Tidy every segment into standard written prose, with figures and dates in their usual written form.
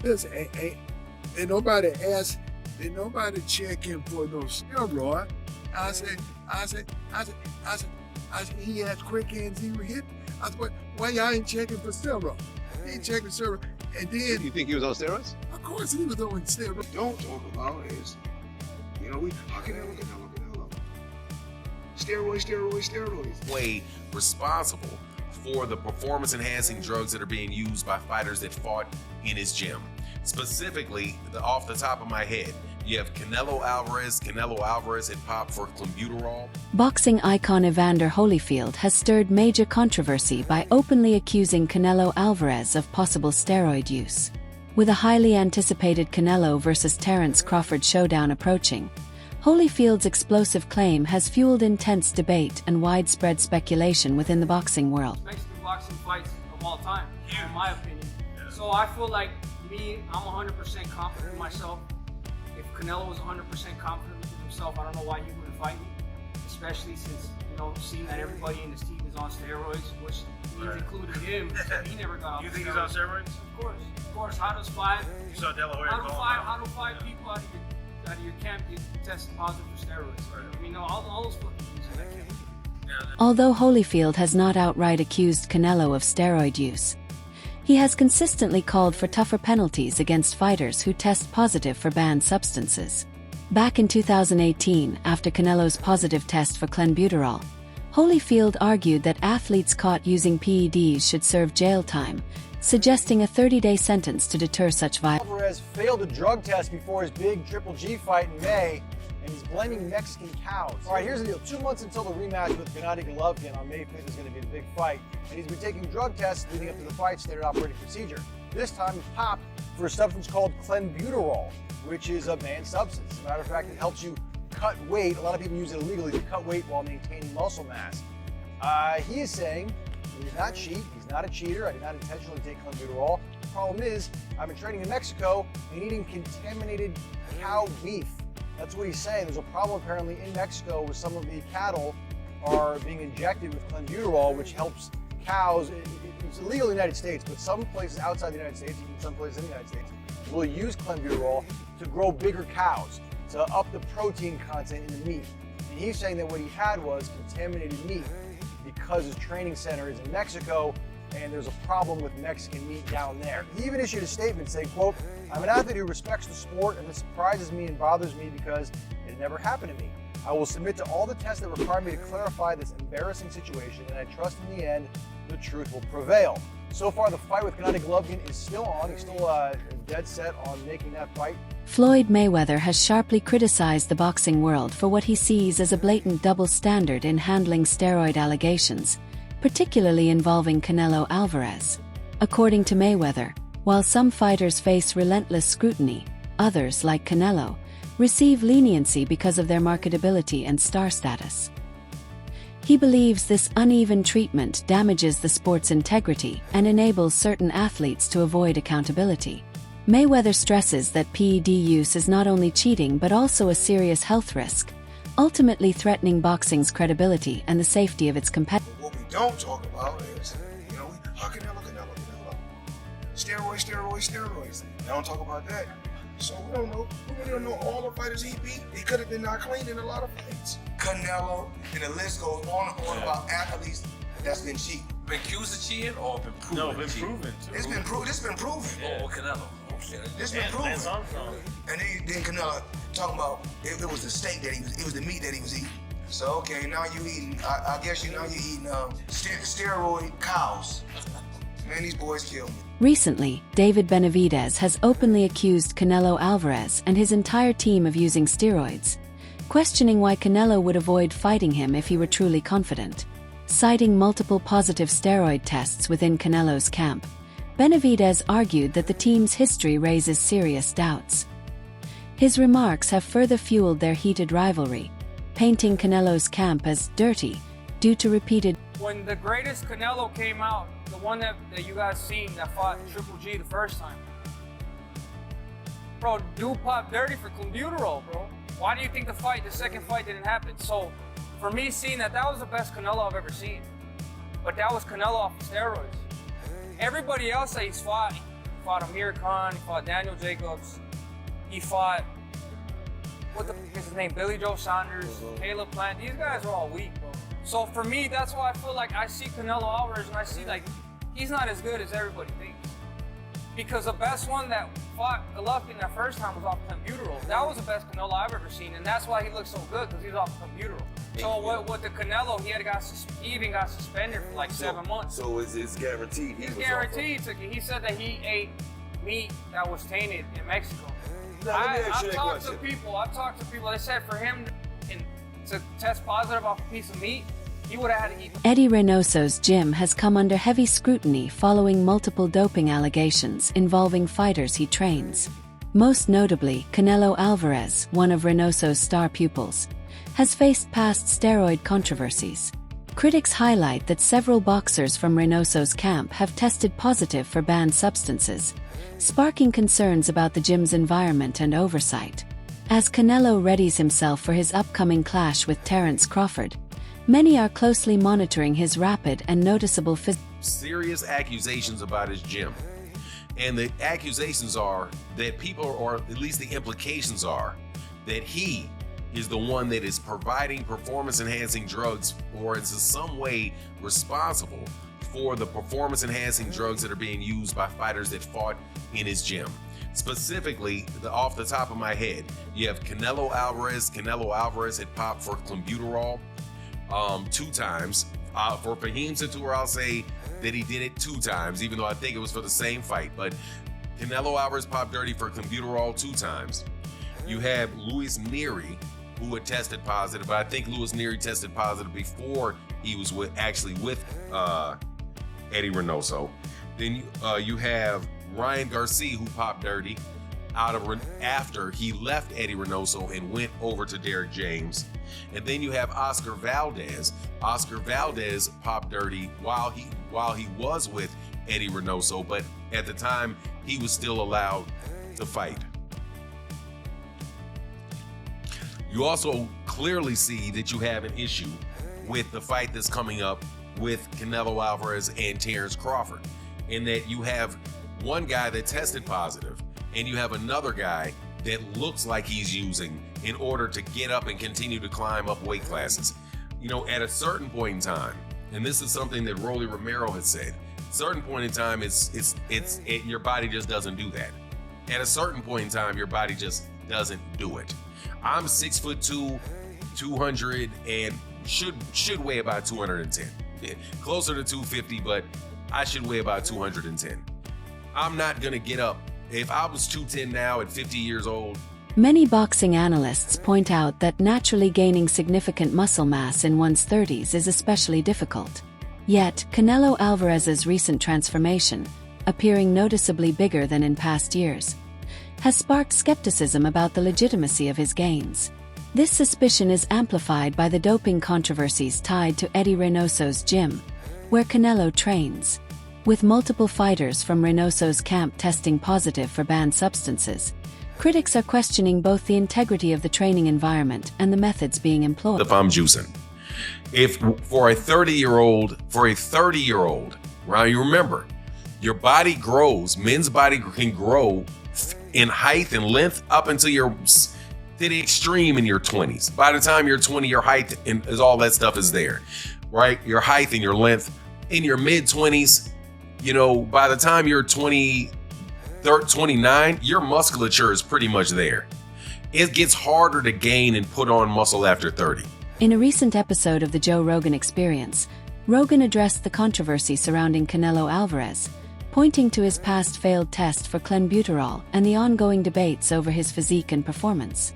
Listen, ain't nobody asked, ain't nobody checking for no steroid. I said, he had quick hands, he was hitting. I said, why y'all ain't checking for steroid? He ain't checking steroid. And then, You think he was on steroids? of course, he was on steroid. Don't talk about is, how can Canelo. Steroids. Way responsible for the performance-enhancing drugs that are being used by fighters that fought in his gym. Specifically, off the top of my head, you have Canelo Alvarez. Canelo Alvarez had popped for clenbuterol. Boxing icon Evander Holyfield has stirred major controversy by openly accusing Canelo Alvarez of possible steroid use. With a highly anticipated Canelo versus Terence Crawford showdown approaching, Holyfield's explosive claim has fueled intense debate and widespread speculation within the boxing world. Best boxing fights of all time, in my opinion. So I feel like I'm 100% confident in myself. If Canelo was 100% confident in himself, I don't know why he wouldn't fight me. Especially since, seeing that everybody in this team is on steroids, which means including him, he never got off. You think he's on steroids? Of course. How do five people out of your camp get tested positive for steroids? All those fucking things in that camp. Although Holyfield has not outright accused Canelo of steroid use, he has consistently called for tougher penalties against fighters who test positive for banned substances. Back in 2018, after Canelo's positive test for clenbuterol, Holyfield argued that athletes caught using PEDs should serve jail time, suggesting a 30-day sentence to deter such violence. Alvarez failed a drug test before his big Triple G fight in May, and he's blending Mexican cows. All right, here's the deal. 2 months until the rematch with Gennady Golovkin on May 5th is going to be the big fight, and he's been taking drug tests leading up to the fight, standard operating procedure. This time, he popped for a substance called clenbuterol, which is a banned substance. As a matter of fact, it helps you cut weight. A lot of people use it illegally to cut weight while maintaining muscle mass. He is saying he did not cheat. He's not a cheater. I did not intentionally take clenbuterol. The problem is, I've been training in Mexico and eating contaminated cow beef. That's what he's saying. There's a problem apparently in Mexico where some of the cattle are being injected with clenbuterol, which helps cows. It's illegal in the United States, but some places outside the United States, even some places in the United States, will use clenbuterol to grow bigger cows, to up the protein content in the meat. And he's saying that what he had was contaminated meat because his training center is in Mexico and there's a problem with Mexican meat down there. He even issued a statement saying, quote, "I'm an athlete who respects the sport and this surprises me and bothers me because it never happened to me. I will submit to all the tests that require me to clarify this embarrassing situation, and I trust in the end the truth will prevail." So far, the fight with Gennady Golovkin is still on. He's still dead set on making that fight. Floyd Mayweather has sharply criticized the boxing world for what he sees as a blatant double standard in handling steroid allegations, particularly involving Canelo Alvarez. According to Mayweather, while some fighters face relentless scrutiny, others, like Canelo, receive leniency because of their marketability and star status. He believes this uneven treatment damages the sport's integrity and enables certain athletes to avoid accountability. Mayweather stresses that PED use is not only cheating but also a serious health risk, ultimately threatening boxing's credibility and the safety of its competitors. What we don't talk about is, how Canelo. Steroids. They don't talk about that. So we don't know. We really don't know all the fighters he beat. He could have been not clean in a lot of fights. Canelo, and the list goes on and on about athletes that's been cheating. Been accused of cheating or been proven? No, been proven. It's been proven. Oh, Canelo. It's been proven. And then Canelo talking about it was the steak that it was the meat that he was eating. So okay, now you eating. I guess you're eating steroid cows. Man, these boys kill me. Recently, David Benavidez has openly accused Canelo Alvarez and his entire team of using steroids, questioning why Canelo would avoid fighting him if he were truly confident. Citing multiple positive steroid tests within Canelo's camp, Benavidez argued that the team's history raises serious doubts. His remarks have further fueled their heated rivalry, painting Canelo's camp as dirty due to repeated. When the greatest Canelo came out, the one that you guys seen that fought Triple G the first time, bro, dude popped dirty for clenbuterol, bro. Why do you think the second fight didn't happen? So, for me, seeing that was the best Canelo I've ever seen. But that was Canelo off of steroids. Everybody else that he's fought fought Amir Khan, he fought Daniel Jacobs, he fought, what the f is his name, Billy Joe Saunders, Caleb Plant. These guys are all weak, bro. So for me, that's why I feel like I see Canelo Alvarez and I see like, he's not as good as everybody thinks. Because the best one that fought Golovkin that first time was off clenbuterol. That was the best Canelo I've ever seen, and that's why he looks so good, because he's off clenbuterol. So with the Canelo, he even got suspended for like 7 months. So it's guaranteed. He's guaranteed. He said that he ate meat that was tainted in Mexico. I've talked to people. They said for him to test positive off a piece of meat, he would have had to eat. Eddie Reynoso's gym has come under heavy scrutiny following multiple doping allegations involving fighters he trains. Most notably, Canelo Alvarez, one of Reynoso's star pupils, has faced past steroid controversies. Critics highlight that several boxers from Reynoso's camp have tested positive for banned substances, sparking concerns about the gym's environment and oversight. As Canelo readies himself for his upcoming clash with Terence Crawford, many are closely monitoring his rapid and noticeable serious accusations about his gym. And the accusations are that people, or at least the implications are, that he is the one that is providing performance-enhancing drugs or is in some way responsible for the performance-enhancing drugs that are being used by fighters that fought in his gym. Specifically, off the top of my head, you have Canelo Alvarez. Canelo Alvarez had popped for clenbuterol 2 times. For Fahim Satur, I'll say that he did it 2 times, even though I think it was for the same fight. But Canelo Alvarez popped dirty for clenbuterol 2 times. You have Luis Nery, who had tested positive, but I think Luis Nery tested positive before he was with Eddie Reynoso. Then you have Ryan Garcia, who popped dirty after he left Eddie Reynoso and went over to Derek James. And then you have Oscar Valdez. Oscar Valdez popped dirty while he was with Eddie Reynoso, but at the time he was still allowed to fight. You also clearly see that you have an issue with the fight that's coming up with Canelo Alvarez and Terence Crawford, in that you have one guy that tested positive and you have another guy that looks like he's using in order to get up and continue to climb up weight classes. You know, at a certain point in time, and this is something that Rolly Romero has said, at a certain point in time, your body just doesn't do that. At a certain point in time, your body just doesn't do it. I'm 6'2", 200, and should weigh about 210. Yeah, closer to 250, but I should weigh about 210. I'm not gonna get up. If I was 210 now at 50 years old. Many boxing analysts point out that naturally gaining significant muscle mass in one's 30s is especially difficult. Yet, Canelo Alvarez's recent transformation, appearing noticeably bigger than in past years, has sparked skepticism about the legitimacy of his gains. This suspicion is amplified by the doping controversies tied to Eddie Reynoso's gym, where Canelo trains. With multiple fighters from Reynoso's camp testing positive for banned substances, critics are questioning both the integrity of the training environment and the methods being employed. If I'm juicing, for a 30-year-old, right, you remember, your body grows, men's body can grow in height and length up until you're to the extreme in your 20s. By the time you're 20, your height and all that stuff is there, right? Your height and your length. In your mid-20s, you know, by the time you're 29, your musculature is pretty much there. It gets harder to gain and put on muscle after 30. In a recent episode of the Joe Rogan Experience, Rogan addressed the controversy surrounding Canelo Alvarez, pointing to his past failed test for clenbuterol and the ongoing debates over his physique and performance.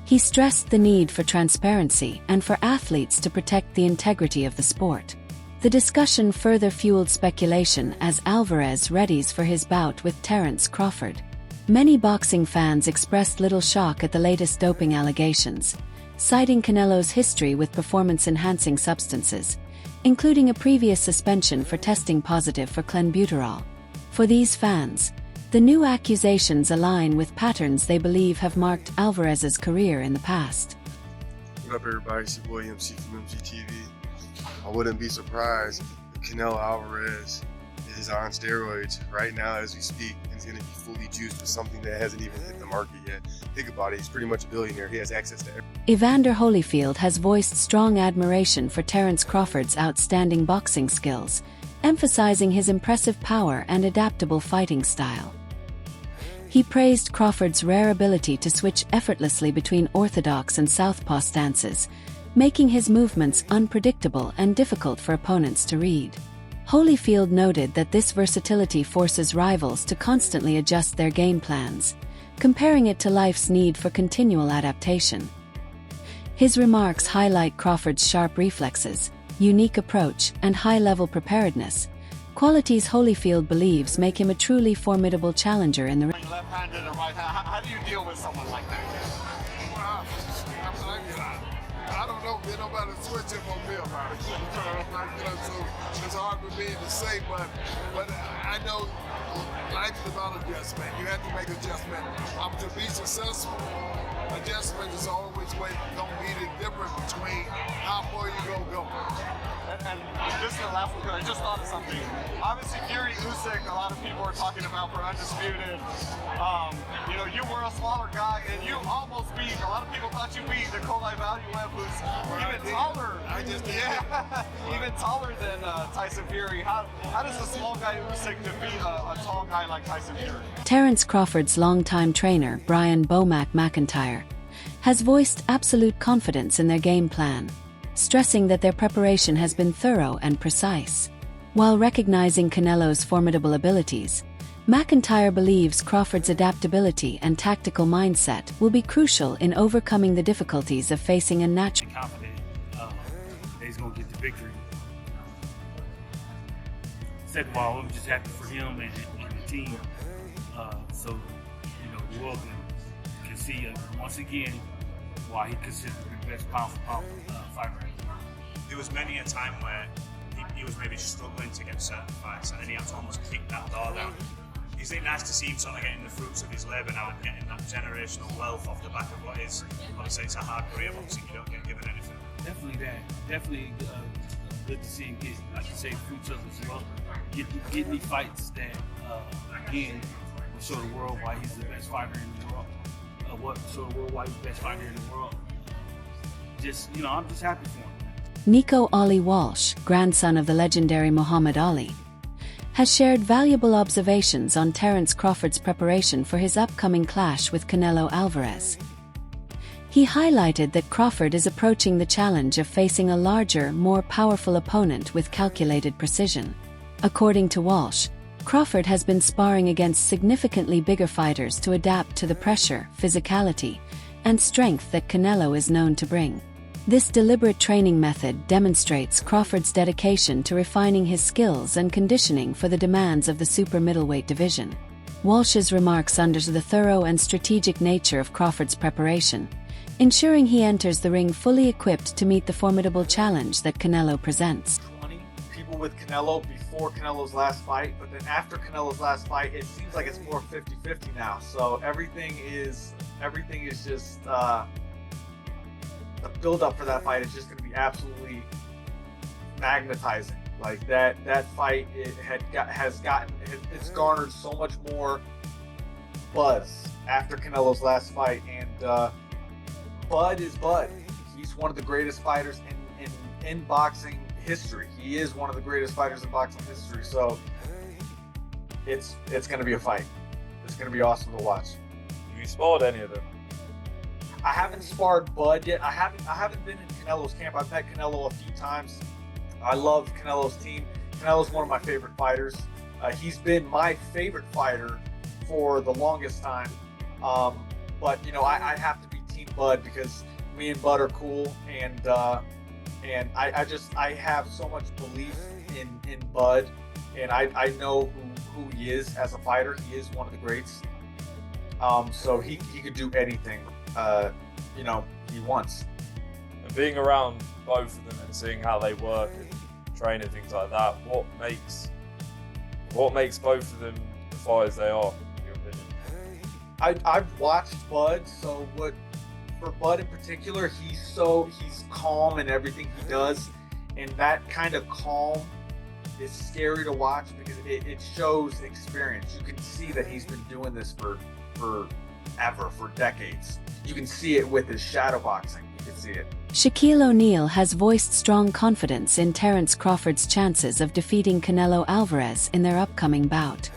He stressed the need for transparency and for athletes to protect the integrity of the sport. The discussion further fueled speculation as Alvarez readies for his bout with Terence Crawford. Many boxing fans expressed little shock at the latest doping allegations, citing Canelo's history with performance-enhancing substances, including a previous suspension for testing positive for clenbuterol. For these fans, the new accusations align with patterns they believe have marked Alvarez's career in the past. What up, everybody? It's your boy MC from MGTV. I wouldn't be surprised if Canelo Alvarez is on steroids right now as we speak, and is going to be fully juiced with something that hasn't even hit the market yet. Think about it, he's pretty much a billionaire. He has access to everything. Evander Holyfield has voiced strong admiration for Terence Crawford's outstanding boxing skills, emphasizing his impressive power and adaptable fighting style. He praised Crawford's rare ability to switch effortlessly between orthodox and southpaw stances, making his movements unpredictable and difficult for opponents to read. Holyfield noted that this versatility forces rivals to constantly adjust their game plans, comparing it to life's need for continual adaptation. His remarks highlight Crawford's sharp reflexes, unique approach, and high-level preparedness, qualities Holyfield believes make him a truly formidable challenger in the ring. Left-handed or right hand, how do you deal with someone like that? Wow. I don't know, there's nobody switching on me about it. So it's hard for me to say, but I know life is about adjustment. You have to make adjustment. To be successful, adjustment is always going to be the difference between how far you gonna go. And this is the last one, because I just thought of something. Obviously, Fury Usyk, a lot of people are talking about for undisputed. You know, you were a smaller guy, and you almost beat. A lot of people thought you beat Nikolai Valuev, who's even taller. I just did. Yeah, even taller than Tyson Fury. How does a small guy Usyk defeat a tall guy like Tyson Fury? Terence Crawford's longtime trainer, Brian Bomac McIntyre, has voiced absolute confidence in their game plan, stressing that their preparation has been thorough and precise. While recognizing Canelo's formidable abilities, McIntyre believes Crawford's adaptability and tactical mindset will be crucial in overcoming the difficulties of facing a natural. Confident that he's going to get the victory. Second of all, I'm just happy for him and the team. So, you know, the world can see once again why he considered the best pound-for-pound fighter. There was many a time where he was maybe struggling to get certain fights, and then he had to almost kick that door down. Is it nice to see him sort of getting the fruits of his labour now and getting that generational wealth off the back of what is, obviously it's a hard career, boxing, you don't get given anything. Definitely that. Definitely good to see him get, like you say, fruits of his wealth. Get me fights that, again, will show the world why he's the best fighter in the world. Show the world why he's the best fighter in the world. Just, you know, I'm just happy for him. Nico Ali Walsh, grandson of the legendary Muhammad Ali, has shared valuable observations on Terence Crawford's preparation for his upcoming clash with Canelo Alvarez. He highlighted that Crawford is approaching the challenge of facing a larger, more powerful opponent with calculated precision. According to Walsh, Crawford has been sparring against significantly bigger fighters to adapt to the pressure, physicality, and strength that Canelo is known to bring. This deliberate training method demonstrates Crawford's dedication to refining his skills and conditioning for the demands of the super middleweight division. Walsh's remarks underscore the thorough and strategic nature of Crawford's preparation, ensuring he enters the ring fully equipped to meet the formidable challenge that Canelo presents. 20 people with Canelo before Canelo's last fight, but then after Canelo's last fight, it seems like it's more 50-50 now. So everything is just the build-up for that fight is just going to be absolutely magnetizing. Like that fight, it's garnered so much more buzz after Canelo's last fight, and Bud is Bud. He's one of the greatest fighters in boxing history. He is one of the greatest fighters in boxing history. So it's going to be a fight. It's going to be awesome to watch. Have you sparred any of them? I haven't sparred Bud yet. I haven't been in Canelo's camp. I've met Canelo a few times. I love Canelo's team. Canelo's one of my favorite fighters. He's been my favorite fighter for the longest time. But you know, I have to be Team Bud because me and Bud are cool, and I have so much belief in Bud, and I know who he is as a fighter. He is one of the greats. So he could do anything, you know, he wants. And being around both of them and seeing how they work and train and things like that, what makes both of them the fighters they are, in your opinion? I've watched Bud, so for Bud in particular, he's calm in everything he does, and that kind of calm is scary to watch because it shows experience. You can see that he's been doing this for decades. You can see it with his shadow boxing. You can see it. Shaquille O'Neal has voiced strong confidence in Terence Crawford's chances of defeating Canelo Alvarez in their upcoming bout.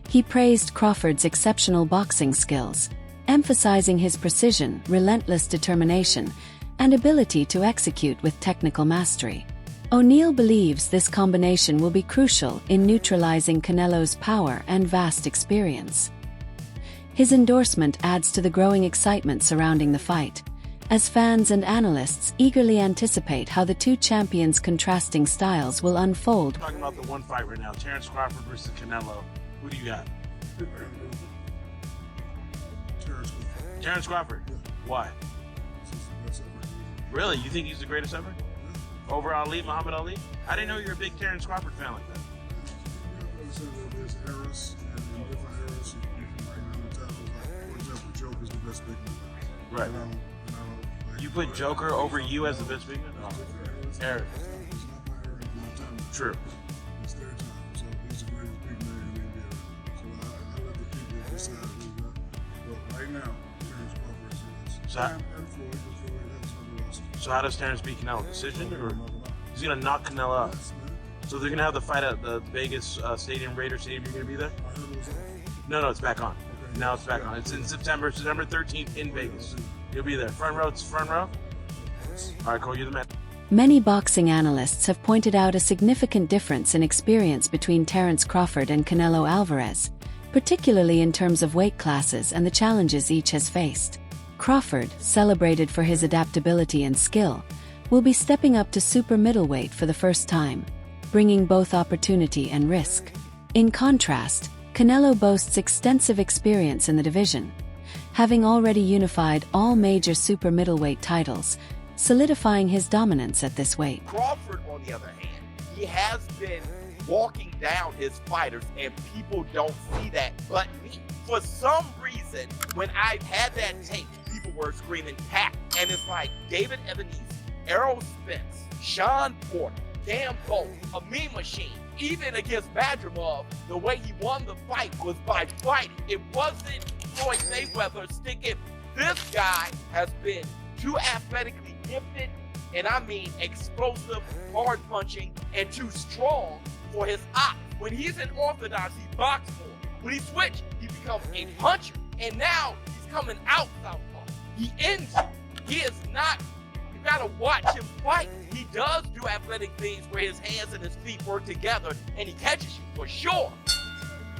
He praised Crawford's exceptional boxing skills, emphasizing his precision, relentless determination, and ability to execute with technical mastery. O'Neal believes this combination will be crucial in neutralizing Canelo's power and vast experience. His endorsement adds to the growing excitement surrounding the fight, as fans and analysts eagerly anticipate how the two champions' contrasting styles will unfold. Talking about the one fight right now, Terence Crawford versus Canelo. Who do you got? Terence Crawford. Yeah. Why? Really? You think he's the greatest ever? Yeah. Over Ali, Muhammad Ali? I didn't know you were a big Terence Crawford fan like that. There's eras, and in different eras, you can bring down the titles. Like, for example, Joker's the best big man. Right. You put Joker over you as the best big man? No. Eric. It's not my era, my time. True. It's their time. So he's the greatest big man in the NBA. So I let the people decide who's that. But right now, Terence Crawford is. So and Floyd has never lost. So how does Terence beat Canelo? Decision, or he's gonna knock Canelo out? So they're gonna have the fight at the Vegas Stadium, Raider Stadium. You're gonna be there? I heard it was off. No, it's back on. Okay. Now it's back on. It's in September 13th in Vegas. You'll be there. Front row. It's front row. All right, Cole, you're the man. Many boxing analysts have pointed out a significant difference in experience between Terence Crawford and Canelo Alvarez, particularly in terms of weight classes and the challenges each has faced. Crawford, celebrated for his adaptability and skill, will be stepping up to super middleweight for the first time, bringing both opportunity and risk. In contrast, Canelo boasts extensive experience in the division, having already unified all major super middleweight titles, solidifying his dominance at this weight. Crawford, on the other hand, he has been walking down his fighters, and people don't see that but me. For some reason, when I had that tape, people were screaming tap, and it's like David Ebenezer, Errol Spence, Sean Porter, Dan Bolt, a Mean Machine. Even against Madrimov, the way he won the fight was by fighting. It wasn't Floyd Mayweather sticking. This guy has been too athletically gifted, and I mean explosive, hard punching, and too strong for his ops. When he's in orthodox, he boxes more. When he switches, he becomes a puncher. And now he's coming out southpaw. He ends you. He is not. You gotta watch him fight. He does do athletic things where his hands and his feet work together, and he catches you for sure.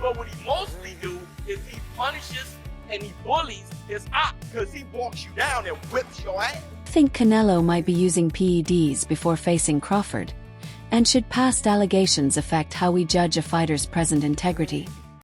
But what he mostly do is he punishes and he bullies his op because he walks you down and whips your ass. I think Canelo might be using PEDs before facing Crawford, and should past allegations affect how we judge a fighter's present integrity?